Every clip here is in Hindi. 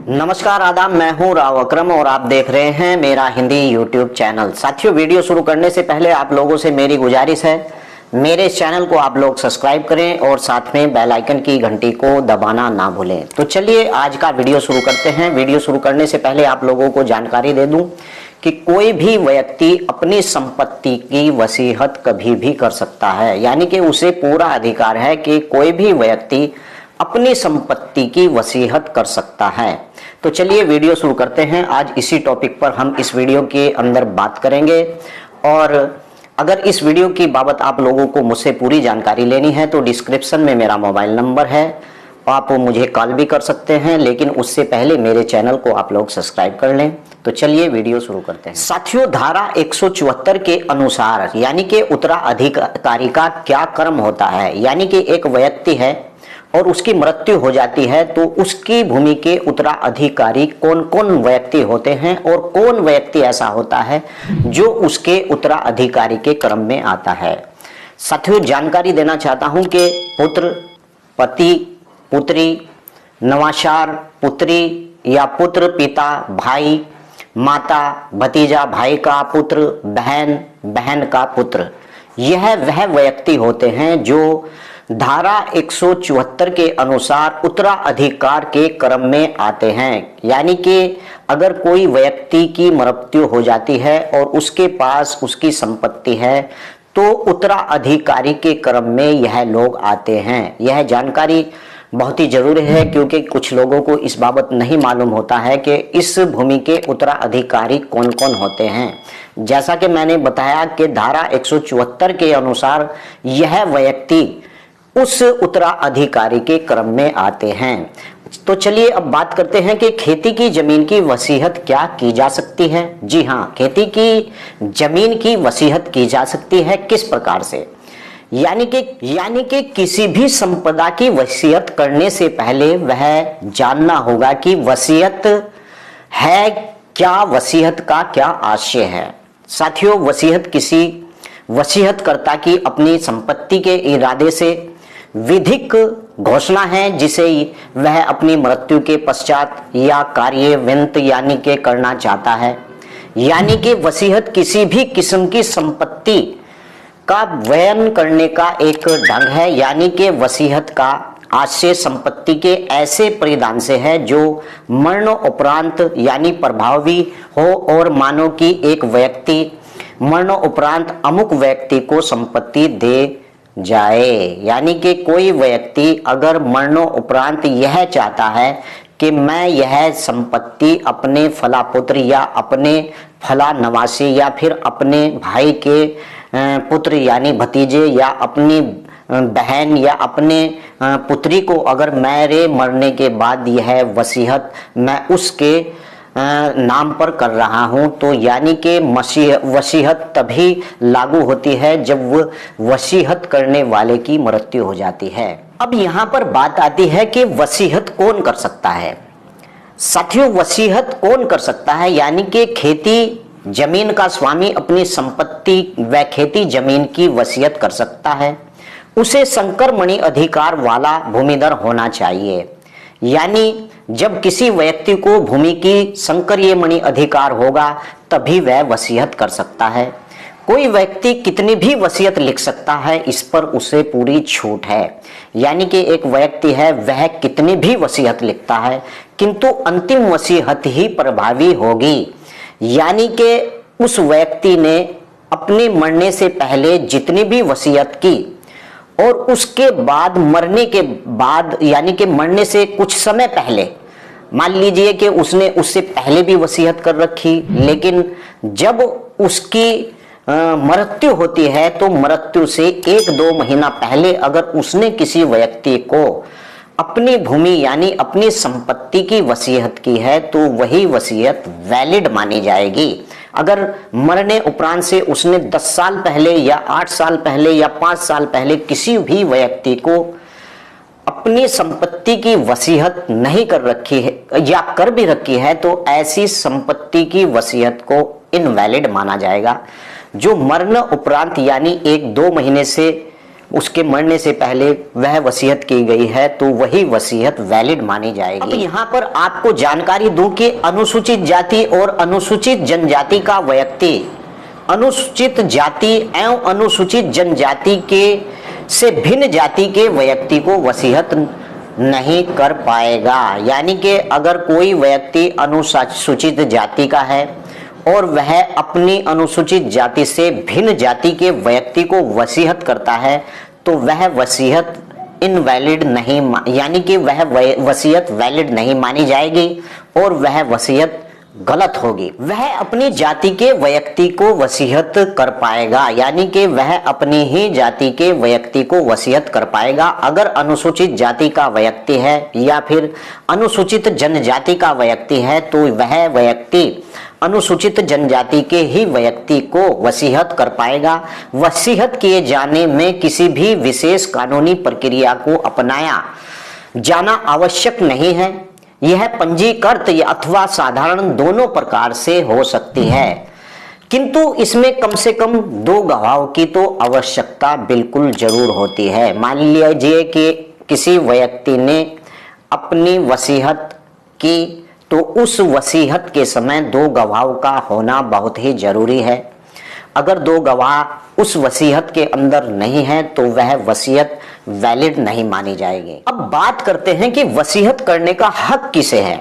नमस्कार आदाब, मैं हूं राव अकरम और आप देख रहे हैं मेरा हिंदी यूट्यूब चैनल। साथियों, वीडियो शुरू करने से पहले आप लोगों से मेरी गुजारिश है, मेरे इस चैनल को आप लोग सब्सक्राइब करें और साथ में बेल आइकन की घंटी को दबाना ना भूलें। तो चलिए आज का वीडियो शुरू करते हैं। वीडियो शुरू करने से पहले आप लोगों को जानकारी दे दूं कि कोई भी व्यक्ति अपनी संपत्ति की वसीयत कभी भी कर सकता है, यानी कि उसे पूरा अधिकार है कि कोई भी व्यक्ति अपनी संपत्ति की वसीयत कर सकता है। तो चलिए वीडियो शुरू करते हैं। आज इसी टॉपिक पर हम इस वीडियो के अंदर बात करेंगे और अगर इस वीडियो की बाबत आप लोगों को मुझसे पूरी जानकारी लेनी है तो डिस्क्रिप्शन में मेरा मोबाइल नंबर है, आप मुझे कॉल भी कर सकते हैं, लेकिन उससे पहले मेरे चैनल को आप लोग सब्सक्राइब कर लें। तो चलिए वीडियो शुरू करते हैं। साथियों, धारा 174 के अनुसार यानी कि उत्तराधिकारी का क्या कर्म होता है, यानी कि एक व्यक्ति है और उसकी मृत्यु हो जाती है तो उसकी भूमि के उत्तराधिकारी कौन कौन व्यक्ति होते हैं और कौन व्यक्ति ऐसा होता है जो उसके उत्तराधिकारी के क्रम में आता है। साथियों, जानकारी देना चाहता हूं कि पुत्र, पति, पुत्री, नवाचार, पुत्री या पुत्र, पिता, भाई, माता, भतीजा, भाई का पुत्र, बहन, बहन का पुत्र, यह वह व्यक्ति होते हैं जो धारा 174 के अनुसार उत्तराधिकार के क्रम में आते हैं। यानी कि अगर कोई व्यक्ति की मृत्यु हो जाती है और उसके पास उसकी संपत्ति है तो उत्तराधिकारी के क्रम में यह लोग आते हैं। यह जानकारी बहुत ही जरूरी है क्योंकि कुछ लोगों को इस बाबत नहीं मालूम होता है कि इस भूमि के उत्तराधिकारी कौन कौन होते हैं। जैसा कि मैंने बताया कि धारा 174 के अनुसार यह व्यक्ति उस उत्तराधिकारी के क्रम में आते हैं। तो चलिए अब बात करते हैं कि खेती की जमीन की वसीयत क्या की जा सकती है। जी हाँ, खेती की जमीन की वसीयत की जा सकती है। किस प्रकार से? यानी कि किसी भी संपदा की वसीयत करने से पहले वह जानना होगा कि वसीयत है क्या, वसीयत का क्या आशय है। साथियों, वसीयत किसी वसीयतकर्ता की अपनी संपत्ति के इरादे से विधिक घोषणा है जिसे वह अपनी मृत्यु के पश्चात या कार्यान्वित यानी के करना चाहता है। यानी कि वसीयत किसी भी किस्म की संपत्ति का वयन करने का एक ढंग है। यानी कि वसीयत का आशय संपत्ति के ऐसे परिधान से है जो मरणोपरांत यानी प्रभावी हो और मानो कि एक व्यक्ति मरणोपरांत अमुक व्यक्ति को संपत्ति दे जाए। यानी कि कोई व्यक्ति अगर मरणोपरांत यह चाहता है कि मैं यह संपत्ति अपने फला पुत्र या अपने फला नवासी या फिर अपने भाई के पुत्र यानी भतीजे या अपनी बहन या अपने पुत्री को अगर मेरे मरने के बाद यह वसीयत मैं उसके नाम पर कर रहा हूं, तो यानी कि वसीयत तभी लागू होती है जब वसीयत करने वाले की मृत्यु हो जाती है। अब यहां पर बात आती है कि वसीयत कौन कर सकता है। साथियों, वसीयत कौन कर सकता है, यानी कि खेती जमीन का स्वामी अपनी संपत्ति व खेती जमीन की वसीयत कर सकता है। उसे संकरमणि अधिकार वाला भूमिधर होना चाहिए। यानी जब किसी व्यक्ति को भूमि की संकरमणि अधिकार होगा तभी वह वसीयत कर सकता है। कोई व्यक्ति कितनी भी वसीयत लिख सकता है, इस पर उसे पूरी छूट है। यानी कि एक व्यक्ति है, वह कितनी भी वसीयत लिखता है किंतु अंतिम वसीयत ही प्रभावी होगी। यानी कि उस व्यक्ति ने अपने मरने से पहले जितनी भी वसीयत की और उसके बाद मरने के बाद यानी कि मरने से कुछ समय पहले, मान लीजिए कि उसने उससे पहले भी वसीयत कर रखी, लेकिन जब उसकी मृत्यु होती है तो मृत्यु से 1-2 महीना पहले अगर उसने किसी व्यक्ति को अपनी भूमि यानी अपनी संपत्ति की वसीयत की है तो वही वसीयत वैलिड मानी जाएगी। अगर मरने उपरांत से उसने 10 साल पहले या 8 साल पहले या 5 साल पहले किसी भी व्यक्ति को अपनी संपत्ति की वसीयत नहीं कर रखी है या कर भी रखी है तो ऐसी संपत्ति की वसीयत को इनवैलिड माना जाएगा। जो मरण उपरांत यानी 1-2 महीने से उसके मरने से पहले वह वसीयत की गई है तो वही वसीयत वैलिड मानी जाएगी। अब यहाँ पर आपको जानकारी दूं कि अनुसूचित जाति और अनुसूचित जनजाति का व्यक्ति अनुसूचित जाति एवं अनुसूचित जनजाति के से भिन्न जाति के व्यक्ति को वसीयत नहीं कर पाएगा। यानी कि अगर कोई व्यक्ति अनुसूचित जाति का है और वह अपनी अनुसूचित जाति से भिन्न जाति के व्यक्ति को वसीयत करता है तो वह वसीयत इनवैलिड नहीं, यानी कि वह वसीयत वैलिड नहीं मानी जाएगी और वह वसीयत गलत होगी। वह अपनी जाति के व्यक्ति को वसीयत कर पाएगा, यानी कि वह अपनी ही जाति के व्यक्ति को वसीयत कर पाएगा। अगर अनुसूचित जाति का व्यक्ति है या फिर अनुसूचित जनजाति का व्यक्ति है तो वह व्यक्ति अनुसूचित जनजाति के ही व्यक्ति को वसीयत कर पाएगा। वसीयत किए जाने में किसी भी विशेष कानूनी प्रक्रिया को अपनाया जाना आवश्यक नहीं है। यह पंजीकृत अथवा साधारण दोनों प्रकार से हो सकती है, किंतु इसमें कम से कम 2 गवाहों की तो आवश्यकता बिल्कुल जरूर होती है। मान लीजिए कि किसी व्यक्ति ने अपनी वसीयत की तो उस वसीयत के समय 2 गवाहों का होना बहुत ही जरूरी है। अगर 2 गवाह उस वसीयत के अंदर नहीं है तो वह वसीयत वैलिड नहीं मानी जाएगी। अब बात करते हैं कि वसीयत करने का हक किसे है।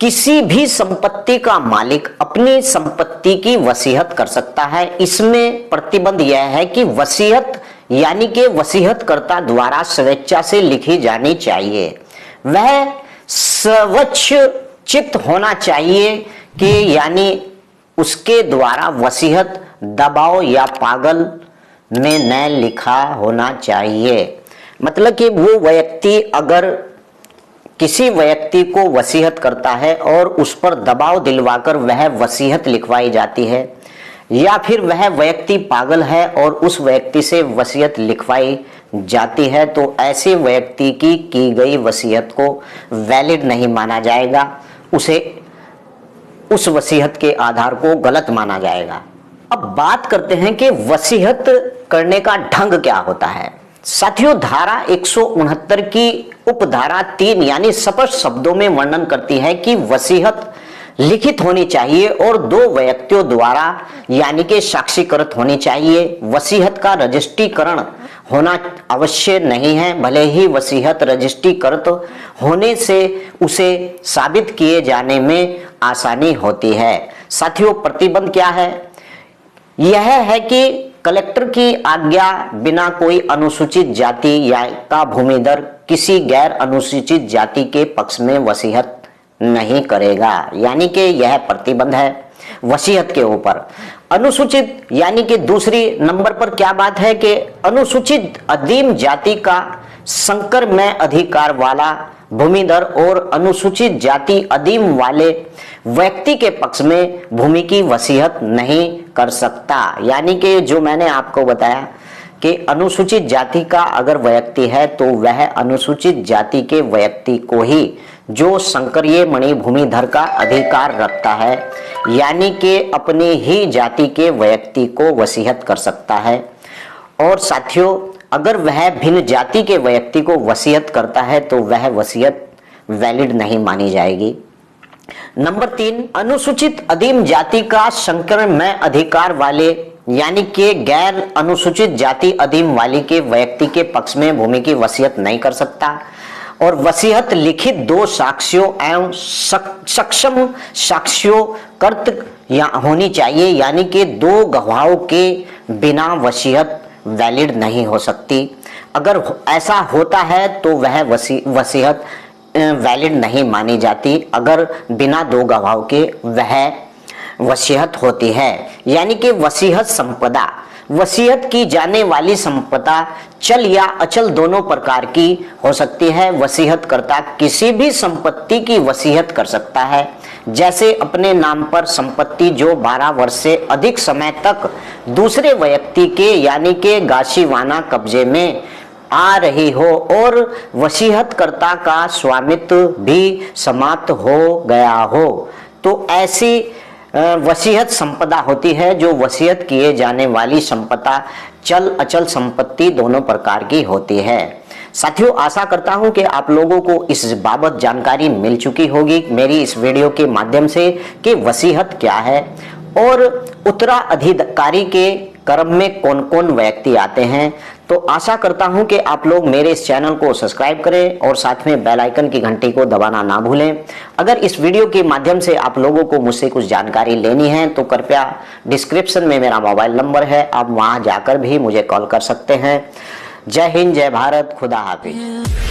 किसी भी संपत्ति का मालिक अपनी संपत्ति की वसीयत कर सकता है। इसमें प्रतिबंध यह है कि वसीयत यानी कि वसीयतकर्ता द्वारा स्वेच्छा से लिखी जानी चाहिए। वह स्वच्छ चित्त होना चाहिए कि यानी उसके द्वारा वसीयत दबाव या पागल में न लिखा होना चाहिए। मतलब कि वो व्यक्ति अगर किसी व्यक्ति को वसीयत करता है और उस पर दबाव दिलवाकर वह वसीयत लिखवाई जाती है, या फिर वह व्यक्ति पागल है और उस व्यक्ति से वसीयत लिखवाई जाती है, तो ऐसे व्यक्ति की गई वसीयत को वैलिड नहीं माना जाएगा। उसे उस वसीयत के आधार को गलत माना जाएगा। अब बात करते हैं कि वसीयत करने का ढंग क्या होता है। साथियों, धारा 169 की उपधारा 3 यानी स्पष्ट शब्दों में वर्णन करती है कि वसीयत लिखित होनी चाहिए और 2 व्यक्तियों द्वारा यानी कि साक्षीकृत होनी चाहिए। वसीयत का रजिस्ट्रीकरण होना आवश्यक नहीं है, भले ही वसीयत रजिस्ट्रीकृत होने से उसे साबित किए जाने में आसानी होती है। साथियों, प्रतिबंध क्या है? यह है कि कलेक्टर की आज्ञा बिना कोई अनुसूचित जाति या का भूमिधर किसी गैर अनुसूचित जाति के पक्ष में वसीयत नहीं करेगा, यानी कि यह प्रतिबंध है वसीयत के ऊपर। अनुसूचित यानी कि दूसरी नंबर पर क्या बात है कि अनुसूचित अधीन जाति का संकर में अधिकार वाला भूमिधर और अनुसूचित जाति अधीन वाले व्यक्ति के पक्ष में भूमि की वसीयत नहीं कर सकता। यानी कि जो मैंने आपको बताया कि अनुसूचित जाति का अगर व्यक्ति है तो वह अनुसूचित जाति के व्यक्ति को ही जो संकरीय मणि भूमिधर का अधिकार रखता है, यानी कि अपनी ही जाति के व्यक्ति को वसीयत कर सकता है। और साथियों, अगर वह भिन्न जाति के व्यक्ति को वसीयत करता है तो वह वसीयत वैलिड नहीं मानी जाएगी। नंबर 3, अनुसूचित अधीन जाति का संकर में अधिकार वाले यानी कि गैर अनुसूचित जाति अधीन वाली के व्यक्ति के पक्ष में भूमि की वसीयत नहीं कर सकता। और वसीयत लिखित 2 साक्ष्यों एवं सक्षम साक्ष्यों कर्त होनी चाहिए, यानी कि 2 गवाहों के बिना वसीयत वैलिड नहीं हो सकती। अगर ऐसा होता है तो वह वसीयत वैलिड नहीं मानी जाती। अगर बिना 2 गवाहों के वह वसीयत होती है, यानी कि वसीयत संपदा, वसीयत की जाने वाली संपदा चल या अचल दोनों प्रकार की हो सकती है। वसीयतकर्ता किसी भी संपत्ति की वसीयत कर सकता है, जैसे अपने नाम पर संपत्ति जो 12 वर्ष से अधिक समय तक दूसरे व्यक्ति के यानी कि गाशीवाना कब्जे में आ रही हो और वसीयतकर्ता का स्वामित्व भी समाप्त हो गया हो, तो ऐसी वसीयत संपदा होती है, जो वसीयत किए जाने वाली संपदा चल अचल संपत्ति दोनों प्रकार की होती है। साथियों, आशा करता हूं कि आप लोगों को इस बाबत जानकारी मिल चुकी होगी मेरी इस वीडियो के माध्यम से कि वसीयत क्या है और उत्तराधिकारी के क्रम में कौन कौन व्यक्ति आते हैं। तो आशा करता हूं कि आप लोग मेरे इस चैनल को सब्सक्राइब करें और साथ में बेल आइकन की घंटी को दबाना ना भूलें। अगर इस वीडियो के माध्यम से आप लोगों को मुझसे कुछ जानकारी लेनी है तो कृपया डिस्क्रिप्शन में मेरा मोबाइल नंबर है, आप वहां जाकर भी मुझे कॉल कर सकते हैं। जय हिंद, जय भारत, खुदा हाफिज।